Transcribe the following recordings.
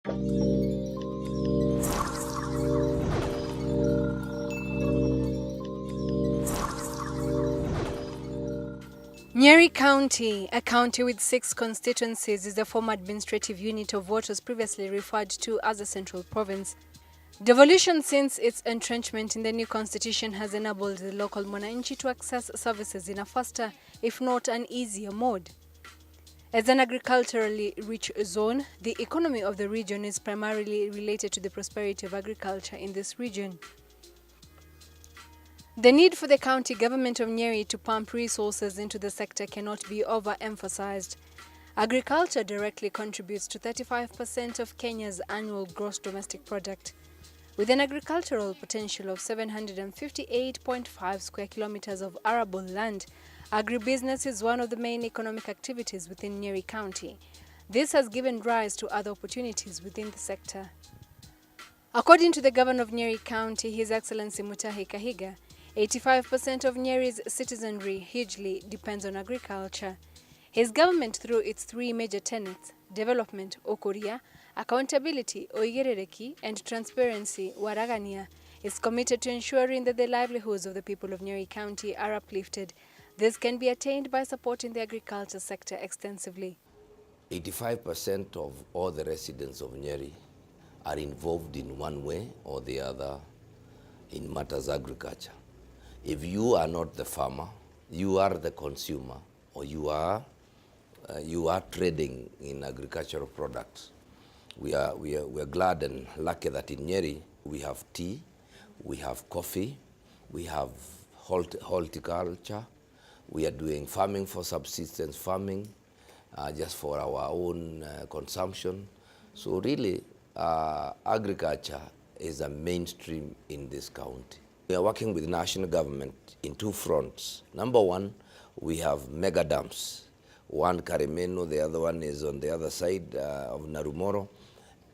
Nyeri County, a county with 6 constituencies, is the former administrative unit of what was previously referred to as the Central Province. Devolution since its entrenchment in the new constitution has enabled the local mwananchi to access services in a faster, if not an easier mode. As an agriculturally rich zone, the economy of the region is primarily related to the prosperity of agriculture in this region. The need for the county government of Nyeri to pump resources into the sector cannot be overemphasized. Agriculture directly contributes to 35% of Kenya's annual gross domestic product. With an agricultural potential of 758.5 square kilometers of arable land, agribusiness is one of the main economic activities within Nyeri County. This has given rise to other opportunities within the sector. According to the governor of Nyeri County, His Excellency Mutahi Kahiga, 85% of Nyeri's citizenry hugely depends on agriculture. His government, through its 3 major tenets, development, Okuria, accountability, Oigerereki, and transparency, Waragania, is committed to ensuring that the livelihoods of the people of Nyeri County are uplifted. This can be attained by supporting the agriculture sector extensively. 85% of all the residents of Nyeri are involved in one way or the other in matters agriculture. If you are not the farmer, you are the consumer, or you are trading in agricultural products. We are glad and lucky that in Nyeri we have tea, we have coffee, we have horticulture, we are doing farming for subsistence farming, just for our own consumption. So really, agriculture is a mainstream in this county. We are working with the national government in 2 fronts. Number one, we have mega dams. One Karimeno, the other one is on the other side of Narumoro.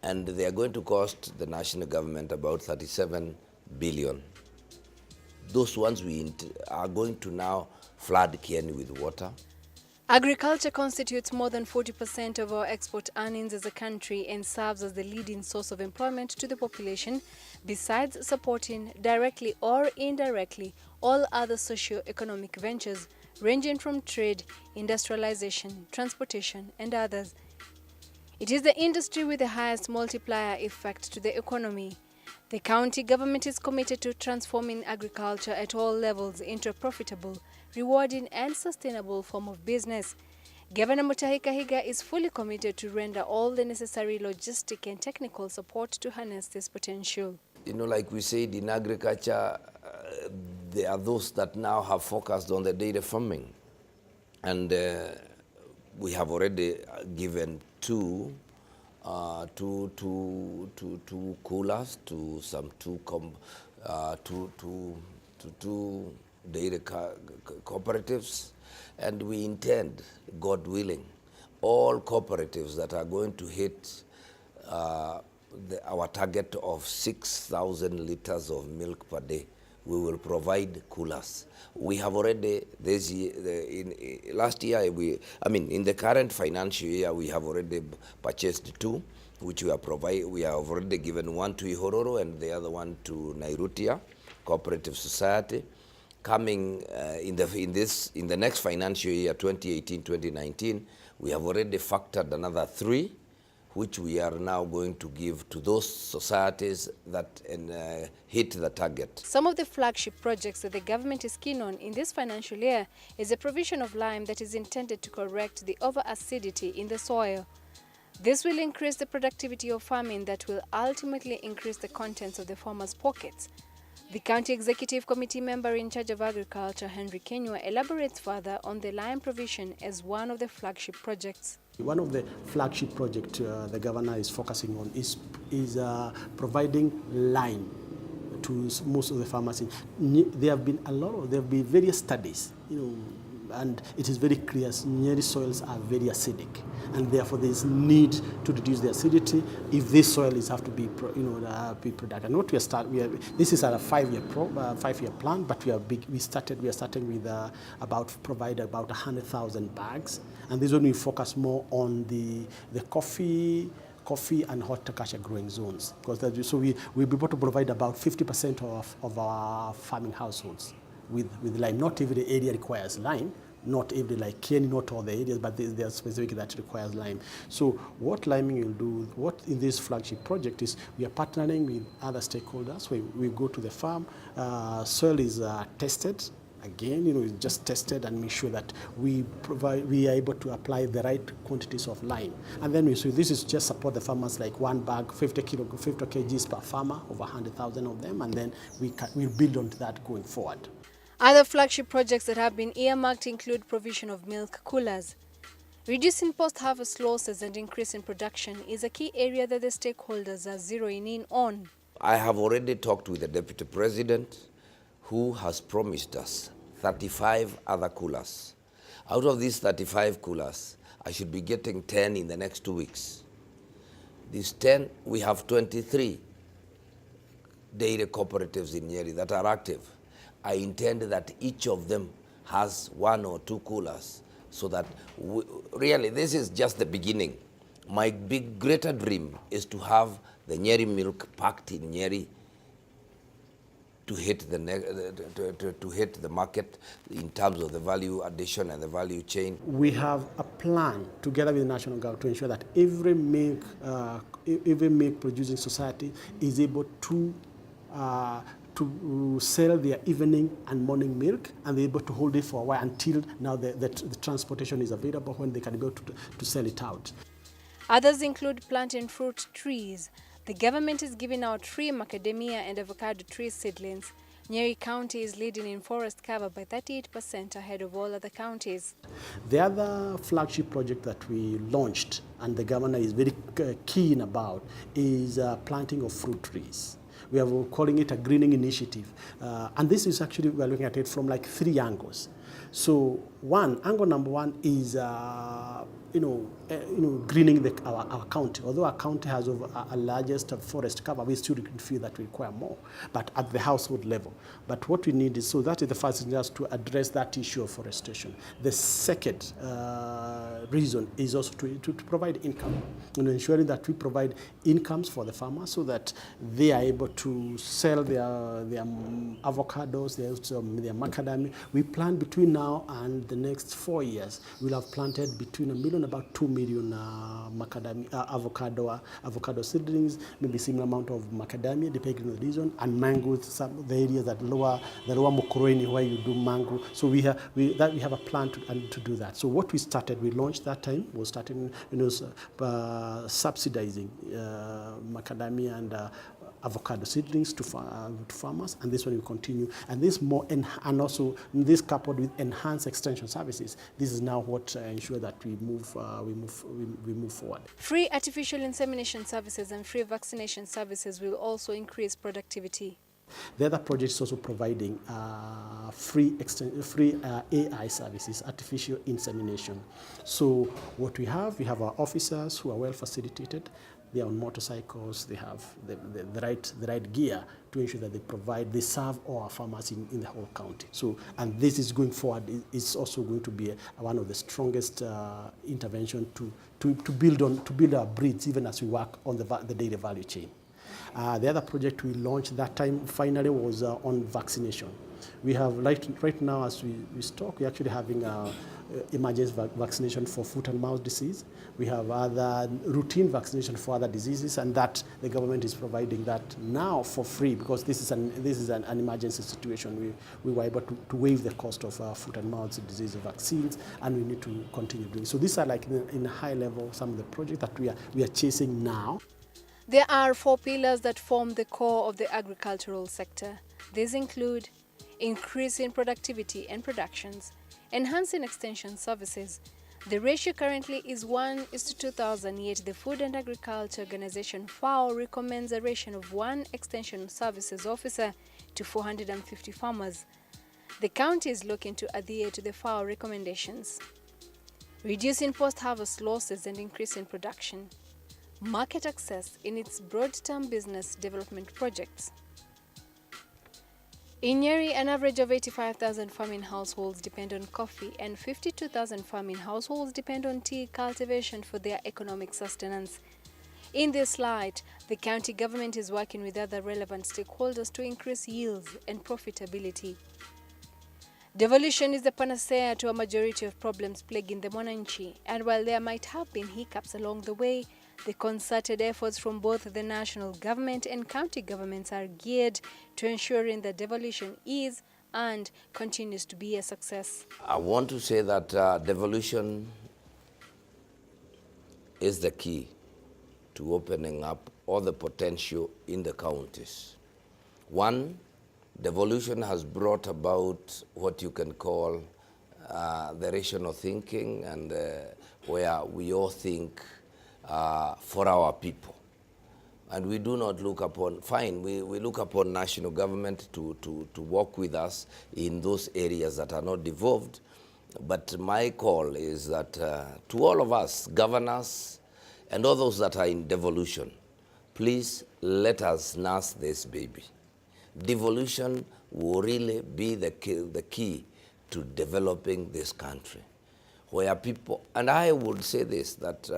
And they are going to cost the national government about 37 billion. Those ones we are going to now flood Kieni with water. Agriculture constitutes more than 40% of our export earnings as a country and serves as the leading source of employment to the population, besides supporting, directly or indirectly, all other socio-economic ventures ranging from trade, industrialization, transportation, and others. It is the industry with the highest multiplier effect to the economy. The county government is committed to transforming agriculture at all levels into a profitable, rewarding and sustainable form of business. Governor Mutahi Kahiga is fully committed to render all the necessary logistic and technical support to harness this potential. You know, like we said, in agriculture, there are those that now have focused on the dairy farming. And we have already given two coolers to some two dairy cooperatives, and we intend, God willing, all cooperatives that are going to hit our target of 6,000 liters of milk per day, we will provide coolers. We have already, this year, last year, in the current financial year, we have already purchased 2, which we have already given 1 to Ihororo and the other one to Nairutia Cooperative Society. Coming in the next financial year, 2018-2019, we have already factored another 3, which we are now going to give to those societies that hit the target. Some of the flagship projects that the government is keen on in this financial year is the provision of lime that is intended to correct the over-acidity in the soil. This will increase the productivity of farming that will ultimately increase the contents of the farmers' pockets. The County Executive Committee member in charge of agriculture, Henry Kenywa, elaborates further on the lime provision as one of the flagship projects. One of the flagship projects the governor is focusing on is providing lime to most of the farmers. There have been various studies, and it is very clear Nyeri soils are very acidic, and therefore there is need to reduce the acidity if this soil is have to be productive. And what this is a 5-year plan, but we are starting with provide about 100,000 bags, and this one we focus more on the coffee coffee and horticulture growing zones. So we'll be able to provide about 50% of our farming households with lime. Not every area requires lime. Not every, like Kenny, not all the areas, but there are specific that requires lime. So what liming will do, what in this flagship project is, we are partnering with other stakeholders. We go to the farm, soil is tested. Again, it's just tested and make sure that we are able to apply the right quantities of lime. And then so this is just support the farmers, like one bag, 50 kgs per farmer, over 100,000 of them, and then we'll build on that going forward. Other flagship projects that have been earmarked include provision of milk coolers. Reducing post-harvest losses and increasing production is a key area that the stakeholders are zeroing in on. I have already talked with the Deputy President, who has promised us 35 other coolers. Out of these 35 coolers, I should be getting 10 in the next 2 weeks. These 10, we have 23 dairy cooperatives in Nyeri that are active. I intend that each of them has 1 or 2 coolers, so that really this is just the beginning. My greater dream is to have the Nyeri milk packed in Nyeri to hit the market in terms of the value addition and the value chain. We have a plan together with the national government to ensure that every milk producing society is able to sell their evening and morning milk, and they're able to hold it for a while until now the transportation is available, when they can be able to sell it out. Others include planting fruit trees. The government is giving out free macadamia and avocado tree seedlings. Nyeri County is leading in forest cover by 38% ahead of all other counties. The other flagship project that we launched, and the governor is very keen about, is planting of fruit trees. We are calling it a greening initiative. And this is actually, we're looking at it from like 3 angles. So angle number one is, greening our county. Although our county has a largest forest cover, we still feel that we require more, but at the household level. But what we need is, so that is the first thing, just to address that issue of forestation. The second reason is also to provide income, ensuring that we provide incomes for the farmers so that they are able to sell their avocados, their macadamia. We plan between now and the next 4 years, we'll have planted between 1 million, about 2 million avocado seedlings, maybe similar amount of macadamia depending on the region, and mango, some of the areas that lower Mokoroni where you do mango. So we have a plan to do that. So what we launched that time was starting subsidizing macadamia and avocado seedlings to farmers, and this one will continue. And this more, and also this coupled with enhanced extension services, this is now what ensure that we move forward. Free artificial insemination services and free vaccination services will also increase productivity. The other project is also providing free AI services, artificial insemination. So what we have our officers who are well facilitated. They are on motorcycles. They have the right gear to ensure that they serve all our farmers in the whole county. So, and this is going forward. It's also going to be one of the strongest intervention to build our breeds, even as we work on the dairy value chain. The other project we launched that time finally was on vaccination. We have right now, as we talk, we're actually having emergency vaccination for foot and mouth disease. We have other routine vaccination for other diseases, and that the government is providing that now for free, because this is an emergency situation. We were able to waive the cost of foot and mouth disease vaccines, and we need to continue doing. So these are like in a high level some of the projects that we are chasing now. There are 4 pillars that form the core of the agricultural sector. These include increasing productivity and productions, enhancing extension services. The ratio currently is 1:2,000, yet the Food and Agriculture Organization FAO recommends a ratio of 1 extension services officer to 450 farmers. The county is looking to adhere to the FAO recommendations. Reducing post-harvest losses and increasing production. Market access in its broad-term business development projects. In Nyeri, an average of 85,000 farming households depend on coffee, and 52,000 farming households depend on tea cultivation for their economic sustenance. In this light, the county government is working with other relevant stakeholders to increase yields and profitability. Devolution is the panacea to a majority of problems plaguing the Mwananchi, and while there might have been hiccups along the way, the concerted efforts from both the national government and county governments are geared to ensuring that devolution is and continues to be a success. I want to say that devolution is the key to opening up all the potential in the counties. One, devolution has brought about what you can call the rational thinking, and where we all think for our people. And we do not look upon, we look upon national government to work with us in those areas that are not devolved. But my call is that to all of us, governors, and all those that are in devolution, please let us nurse this baby. Devolution will really be the key to developing this country, where people, and I would say this, that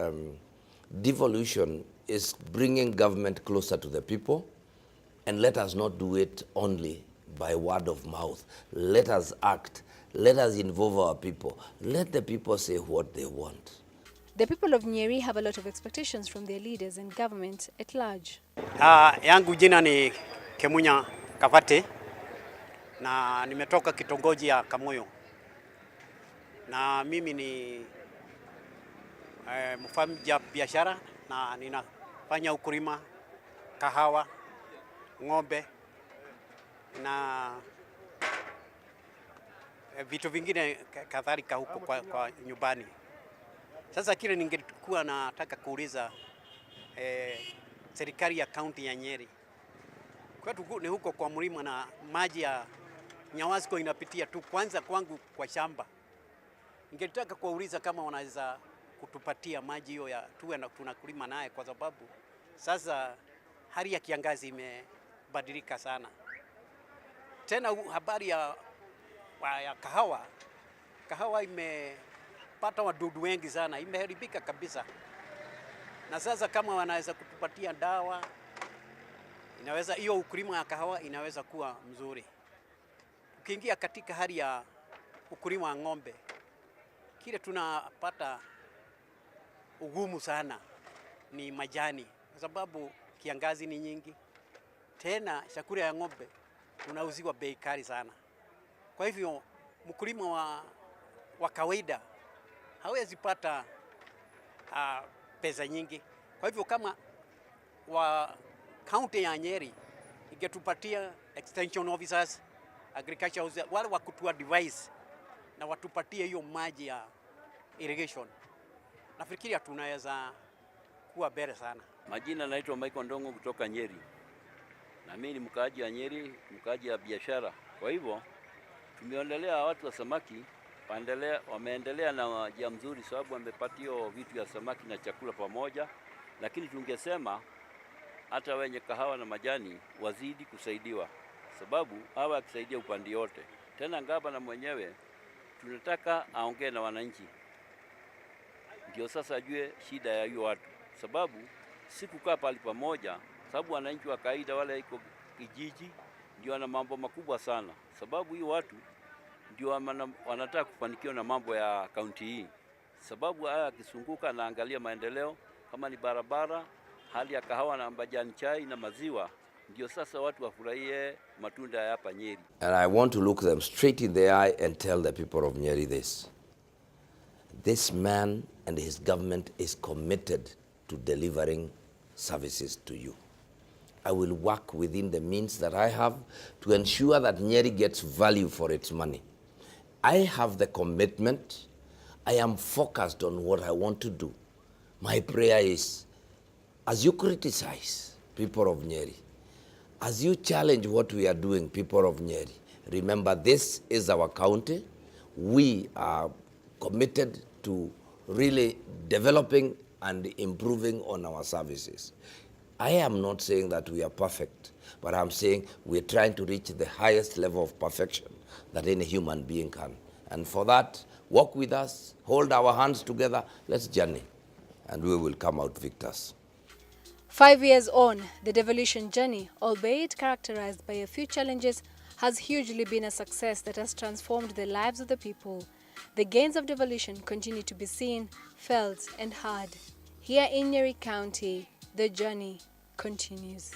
devolution is bringing government closer to the people, and let us not do it only by word of mouth. Let us act. Let us involve our people. Let the people say what they want. The people of Nyeri have a lot of expectations from their leaders and government at large. Yangu jina ni Kemunya Kavate na nimetoka kitongoji ya Kamoyo, na mimi ni mfanya biashara na ninafanya ukulima, kahawa, ng'ombe na vitu vingine kadhalika huko kwa nyumbani. Sasa kile ningekuwa nataka kuuliza serikali ya kaunti ya Nyeri, kwetu ni huko kwa mlima na maji ya Nyawasco inapitia tu kwanza kwangu kwa shamba. Ningetaka kuuliza kama wanaweza kutupatia maji hiyo ya tuwe na tunakulima naye, kwa sababu sasa hali ya kiangazi imebadilika sana. Tena habari ya kahawa imepata wadudu wengi sana, imeharibika kabisa. Na sasa kama wanaweza kutupatia dawa, inaweza hiyo ukulima ya kahawa inaweza kuwa mzuri. Ukiingia katika hali ya ukulima wa ng'ombe, kile tunapata ugumu sana ni majani, kwa sababu kiangazi ni nyingi. Tena chakula ya ng'ombe unauziwa bei kali sana. Kwa hivyo mkulima wa kawaida hawezi pata pesa nyingi. Kwa hivyo kama wa county ya Nyeri ingetupatia extension officers, agriculture officers, wale wa kutua device na watupatie hiyo maji ya irrigation, nafikiria tunaweza kuwa bere sana. Majina naitwa Michael Ndongo kutoka Nyeri. Na mimi ni mkaaji wa Nyeri, mkaaji wa biashara. Kwa hivyo tumeondelea watu wa samaki wameendelea na njia mzuri, sababu wamepatio vitu ya samaki na chakula pamoja. Lakini tungesema hata wenye kahawa na majani wazidi kusaidiwa, sababu hawa akisaidia upande yote. Tena ngaba na mwenyewe tunataka aongee na wananchi, ndio sasa ajue shida ya hiyo watu, sababu si kukaa pale pamoja, sababu wananchi wa kawaida wale iko kijiji ndio wana mambo makubwa sana, sababu hiyo watu ndio wanataka kufanikiwa na mambo ya kaunti hii, sababu haya akisunguka na angalia maendeleo kama ni barabara, hali ya kahawa na majani chai na maziwa, ndio sasa watu wafurahie matunda ya hapa Nyeri. And I want to look them straight in the eye and tell the people of Nyeri this. This man and his government is committed to delivering services to you. I will work within the means that I have to ensure that Nyeri gets value for its money. I have the commitment. I am focused on what I want to do. My prayer is, as you criticize people of Nyeri, as you challenge what we are doing, people of Nyeri, remember this is our county. We are committed to really developing and improving on our services. I am not saying that we are perfect, but I'm saying we're trying to reach the highest level of perfection that any human being can. And for that, walk with us, hold our hands together, let's journey, and we will come out victors. 5 years on, the devolution journey, albeit characterized by a few challenges, has hugely been a success that has transformed the lives of the people. The gains of devolution continue to be seen, felt, and heard. Here in Nyeri County, the journey continues.